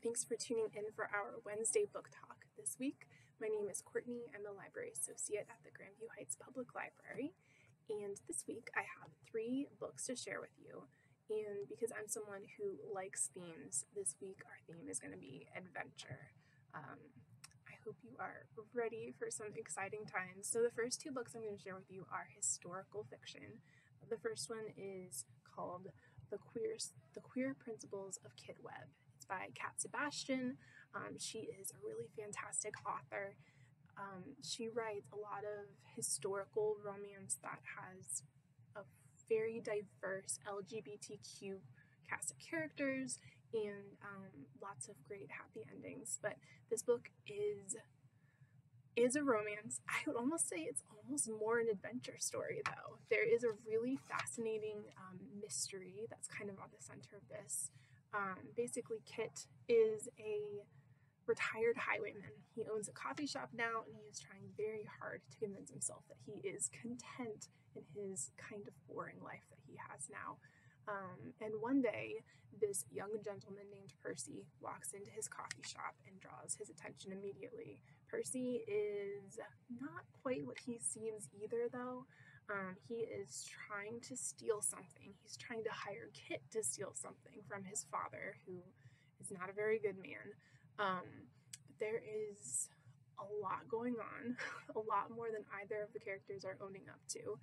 Thanks for tuning in for our Wednesday book talk this week. My name is Courtney. I'm a library associate at the Grandview Heights Public Library. And this week I have 3 books to share with you. And because I'm someone who likes themes, this week our theme is going to be adventure. I hope you are ready for some exciting times. So the first 2 books I'm going to share with you are historical fiction. The first one is called The Queer Principles of Kid Webb. It's by Sebastian. She is a really fantastic author. She writes a lot of historical romance that has a very diverse LGBTQ cast of characters and lots of great happy endings. But this book is a romance. I would almost say it's almost more an adventure story, though. There is a really fascinating mystery that's kind of at the center of this. Basically, Kit is a retired highwayman. He owns a coffee shop now, and he is trying very hard to convince himself that he is content in his kind of boring life that he has now. And one day, this young gentleman named Percy walks into his coffee shop and draws his attention immediately. Percy is not quite what he seems either, though. He is trying to steal something. He's trying to hire Kit to steal something from his father, who is not a very good man. But there is a lot going on, a lot more than either of the characters are owning up to.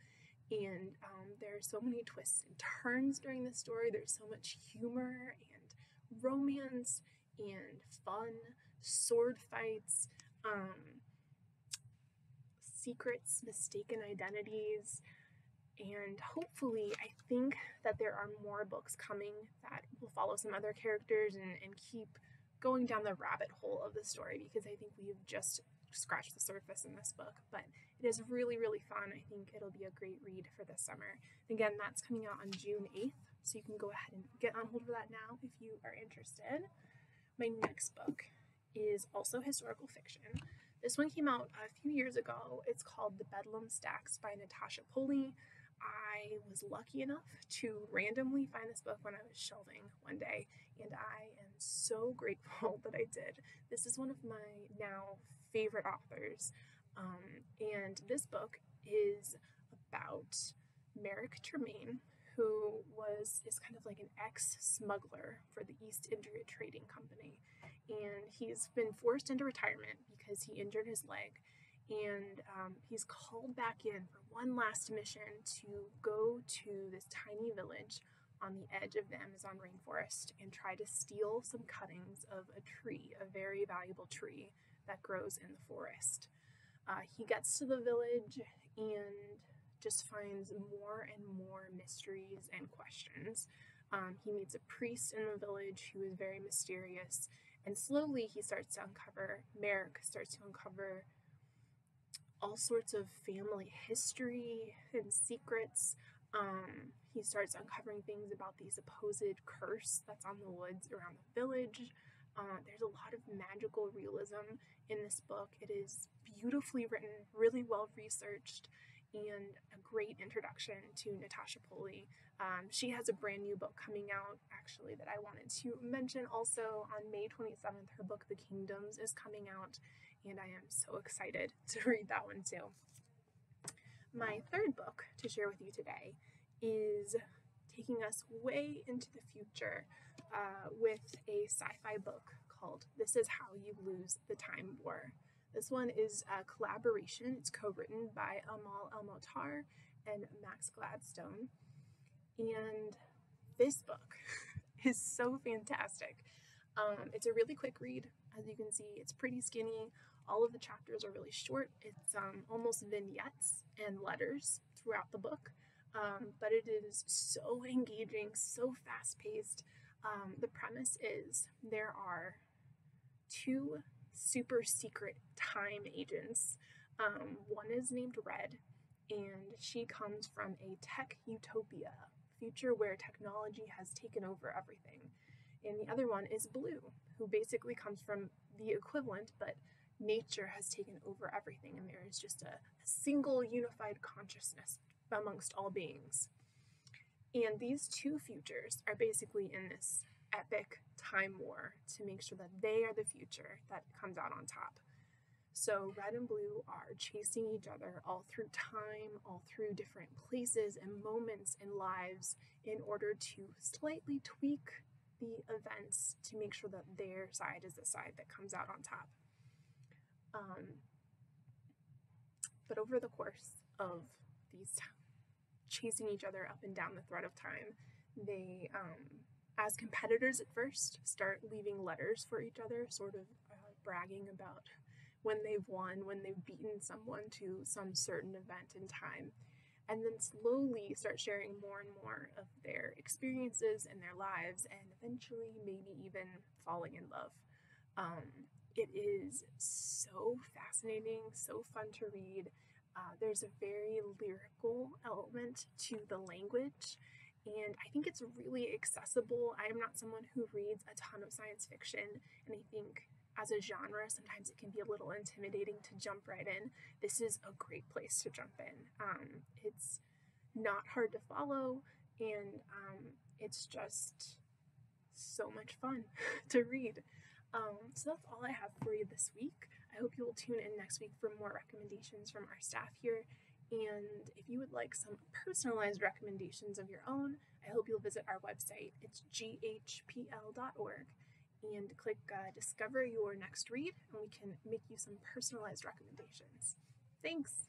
And there are so many twists and turns during the story. There's so much humor and romance and fun, sword fights, secrets, mistaken identities, and hopefully I think that there are more books coming that will follow some other characters and keep going down the rabbit hole of the story, because I think we've just scratched the surface in this book, but it is really, really fun. I think it'll be a great read for this summer. Again, that's coming out on June 8th, so you can go ahead and get on hold for that now if you are interested. My next book is also historical fiction. This one came out a few years ago. It's called The Bedlam Stacks by Natasha Pulley. I was lucky enough to randomly find this book when I was shelving one day, and I am so grateful that I did. This is one of my now favorite authors, and this book is about Merrick Tremaine, who is kind of like an ex-smuggler for the East India Trading Company, and he's been forced into retirement because he injured his leg, and he's called back in for one last mission to go to this tiny village on the edge of the Amazon rainforest and try to steal some cuttings of a tree, a very valuable tree that grows in the forest. He gets to the village and just finds more and more mysteries and questions. He meets a priest in the village who is very mysterious, and slowly Merrick starts to uncover all sorts of family history and secrets. He starts uncovering things about the supposed curse that's on the woods around the village. There's a lot of magical realism in this book. It is beautifully written, really well researched, and a great introduction to Natasha Pulley. She has a brand new book coming out, actually, that I wanted to mention also. On May 27th, her book, The Kingdoms, is coming out, and I am so excited to read that one too. My third book to share with you today is taking us way into the future with a sci-fi book called This Is How You Lose the Time War. This one is a collaboration. It's co-written by Amal, El-Mohtar and Max Gladstone. And this book is so fantastic. It's a really quick read. As you can see, it's pretty skinny. All of the chapters are really short. It's almost vignettes and letters throughout the book. But it is so engaging, so fast-paced. The premise is there are 2 super secret time agents. One is named Red, and she comes from a tech utopia, future where technology has taken over everything. And the other one is Blue, who basically comes from the equivalent, but nature has taken over everything, and there is just a single unified consciousness amongst all beings. And these 2 futures are basically in this epic time war to make sure that they are the future that comes out on top. So red and blue are chasing each other all through time, all through different places and moments in lives in order to slightly tweak the events to make sure that their side is the side that comes out on top. But over the course of these chasing each other up and down the thread of time, they, as competitors at first, start leaving letters for each other, sort of bragging about when they've won, when they've beaten someone to some certain event in time, and then slowly start sharing more and more of their experiences and their lives, and eventually maybe even falling in love. It is so fascinating, so fun to read. There's a very lyrical element to the language, and I think it's really accessible. I am not someone who reads a ton of science fiction, and I think as a genre, sometimes it can be a little intimidating to jump right in. This is a great place to jump in. It's not hard to follow, and it's just so much fun to read. So that's all I have for you this week. I hope you will tune in next week for more recommendations from our staff here. And if you would like some personalized recommendations of your own, I hope you'll visit our website. It's GHPL.org and click Discover Your Next Read, and we can make you some personalized recommendations. Thanks!